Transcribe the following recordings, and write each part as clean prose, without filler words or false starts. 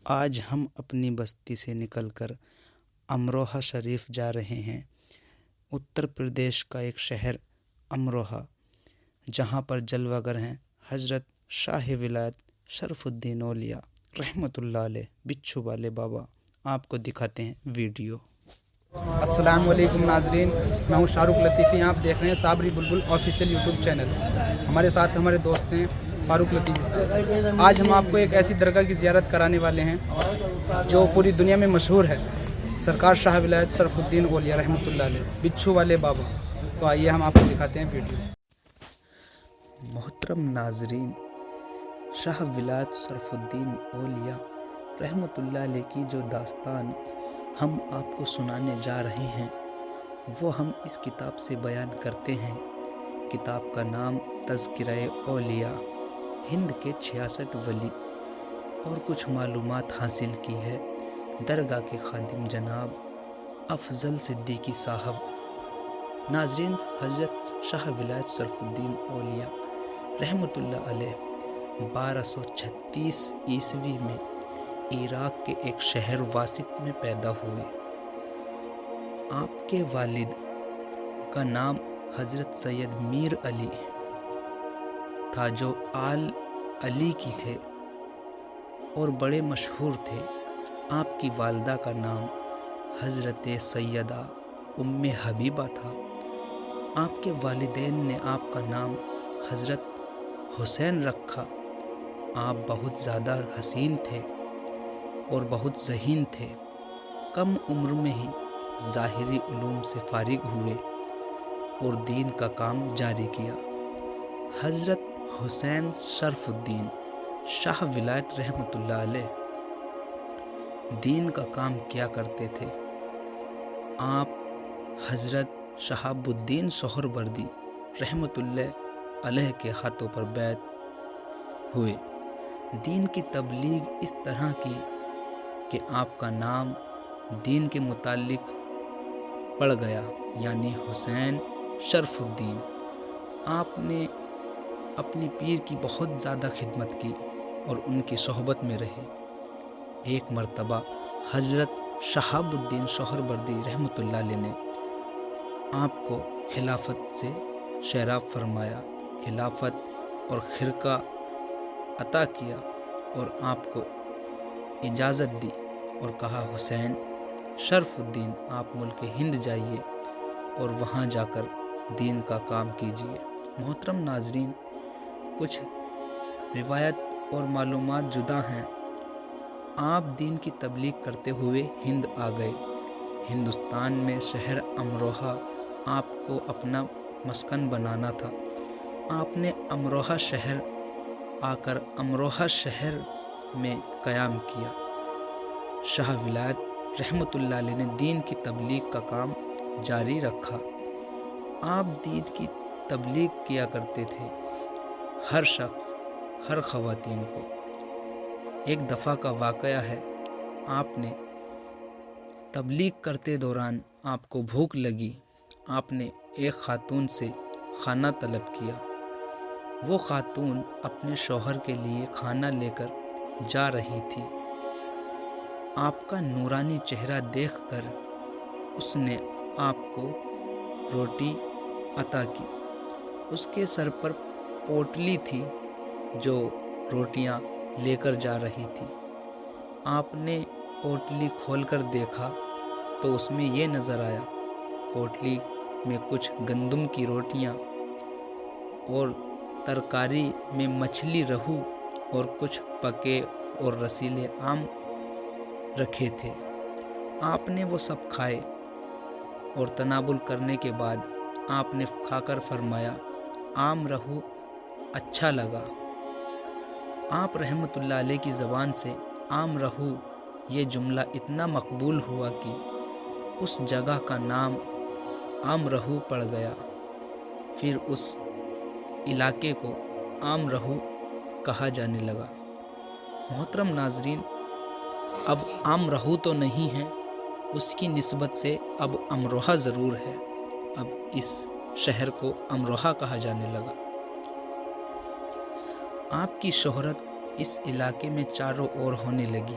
آج ہم اپنی بستی سے نکل کر امروہہ شریف جا رہے ہیں۔ اتر پردیش کا ایک شہر امروہہ، جہاں پر جلوہ گر ہیں حضرت شاہ ولایت شرف الدین اولیاء رحمۃ اللہ علیہ بچھو والے بابا۔ آپ کو دکھاتے ہیں ویڈیو۔ السلام علیکم ناظرین، میں ہوں شاہ رخ لطیفی، آپ دیکھ رہے ہیں صابری بلبل آفیشیل یوٹیوب چینل۔ ہمارے ساتھ ہمارے دوست ہیں فاروق لطیفی صاحب۔ آج ہم آپ کو ایک ایسی درگاہ کی زیارت کرانے والے ہیں جو پوری دنیا میں مشہور ہے، سرکار شاہ ولایت شرف الدین اولیاء رحمۃ اللہ علیہ بچھو والے بابا۔ تو آئیے ہم آپ کو دکھاتے ہیں ویڈیو۔ محترم ناظرین، شاہ ولایت شرف الدین اولیاء رحمۃ اللہ علیہ کی جو داستان ہم آپ کو سنانے جا رہے ہیں وہ ہم اس کتاب سے بیان کرتے ہیں۔ کتاب کا نام تذکرہ اولیاء، ہند کے 66 ولی اور کچھ معلومات حاصل کی ہے درگاہ کے خادم جناب افضل صدیقی صاحب۔ ناظرین، حضرت شاہ ولایت شرف الدین اولیاء رحمۃ اللہ علیہ 1236 عیسوی میں عراق کے ایک شہر واسط میں پیدا ہوئے۔ آپ کے والد کا نام حضرت سید میر علی تھا جو آل علی کی تھے اور بڑے مشہور تھے۔ آپ کی والدہ کا نام حضرت سیدہ ام حبیبہ تھا۔ آپ کے والدین نے آپ کا نام حضرت حسین رکھا۔ آپ بہت زیادہ حسین تھے اور بہت ذہین تھے۔ کم عمر میں ہی ظاہری علوم سے فارغ ہوئے اور دین کا کام جاری کیا۔ حضرت حسین شرف الدین شاہ ولایت رحمۃ اللہ علیہ دین کا کام کیا کرتے تھے۔ آپ حضرت شہاب الدین سہروردی رحمۃ اللہ علیہ کے ہاتھوں پر بیعت ہوئے۔ دین کی تبلیغ اس طرح کی کہ آپ کا نام دین کے متعلق پڑ گیا، یعنی حسین شرف الدین۔ آپ نے اپنی پیر کی بہت زیادہ خدمت کی اور ان کی صحبت میں رہے۔ ایک مرتبہ حضرت شہاب الدین سہروردی رحمۃ اللہ علیہ نے آپ کو خلافت سے شیراب فرمایا، خلافت اور خرقہ عطا کیا اور آپ کو اجازت دی اور کہا حسین شرف الدین آپ ملک ہند جائیے اور وہاں جا کر دین کا کام کیجیے۔ محترم ناظرین، کچھ روایت اور معلومات جدا ہیں۔ آپ دین کی تبلیغ کرتے ہوئے ہند آ گئے۔ ہندوستان میں شہر امروہہ آپ کو اپنا مسکن بنانا تھا۔ آپ نے امروہہ شہر آ کر امروہہ شہر میں قیام کیا۔ شاہ ولایت رحمۃ اللہ علیہ نے دین کی تبلیغ کا کام جاری رکھا۔ آپ دین کی تبلیغ کیا کرتے تھے، ہر شخص، ہر خواتین کو۔ ایک دفعہ کا واقعہ ہے، آپ نے تبلیغ کرتے دوران آپ کو بھوک لگی۔ آپ نے ایک خاتون سے کھانا طلب کیا۔ وہ خاتون اپنے شوہر کے لیے کھانا لے کر جا رہی تھی۔ آپ کا نورانی چہرہ دیکھ کر اس نے آپ کو روٹی عطا کی۔ اس کے سر پر پوٹلی تھی جو روٹیاں لے کر جا رہی تھی۔ آپ نے پوٹلی کھول کر دیکھا تو اس میں یہ نظر آیا، پوٹلی میں کچھ گندم کی روٹیاں اور ترکاری میں مچھلی، رہو اور کچھ پکے اور رسیلے آم رکھے تھے۔ آپ نے وہ سب کھائے اور تناول کرنے کے بعد آپ نے کھا کر فرمایا، آم رہو اچھا لگا۔ آپ رحمۃ اللہ علیہ کی زبان سے آم رہو یہ جملہ اتنا مقبول ہوا کہ اس جگہ کا نام آم رہو پڑ گیا۔ پھر اس علاقے کو آم رہو کہا جانے لگا۔ محترم ناظرین، اب آم رہو تو نہیں ہے، اس کی نسبت سے اب امروہہ ضرور ہے۔ اب اس شہر کو امروہہ کہا جانے لگا۔ آپ کی شہرت اس علاقے میں چاروں اور ہونے لگی۔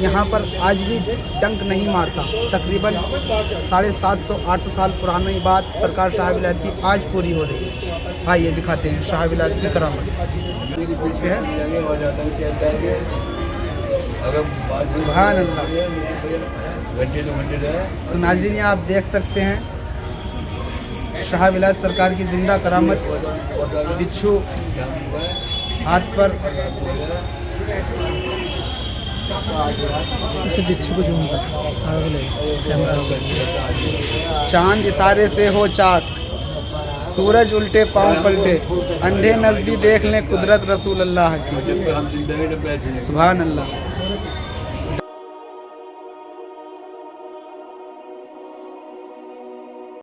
یہاں پر آج بھی ڈنک نہیں مارتا. تقریباً 750-800 سال پرانی بات سرکار شاہ ولایت کی آج پوری ہو رہی ہے. آئیے دکھاتے ہیں شاہ ولایت کی کرامت. سبحان اللہ. تو ناظرین یہ آپ دیکھ سکتے ہیں شاہ ولایت سرکار کی زندہ کرامت. بچھو ہاتھ پر اسے بچھو کو جوم چاند اشارے سے ہو چاک, سورج الٹے پاؤں پلٹے, اندھے نزدی دیکھ لیں قدرت رسول اللہ کی. سبحان اللہ.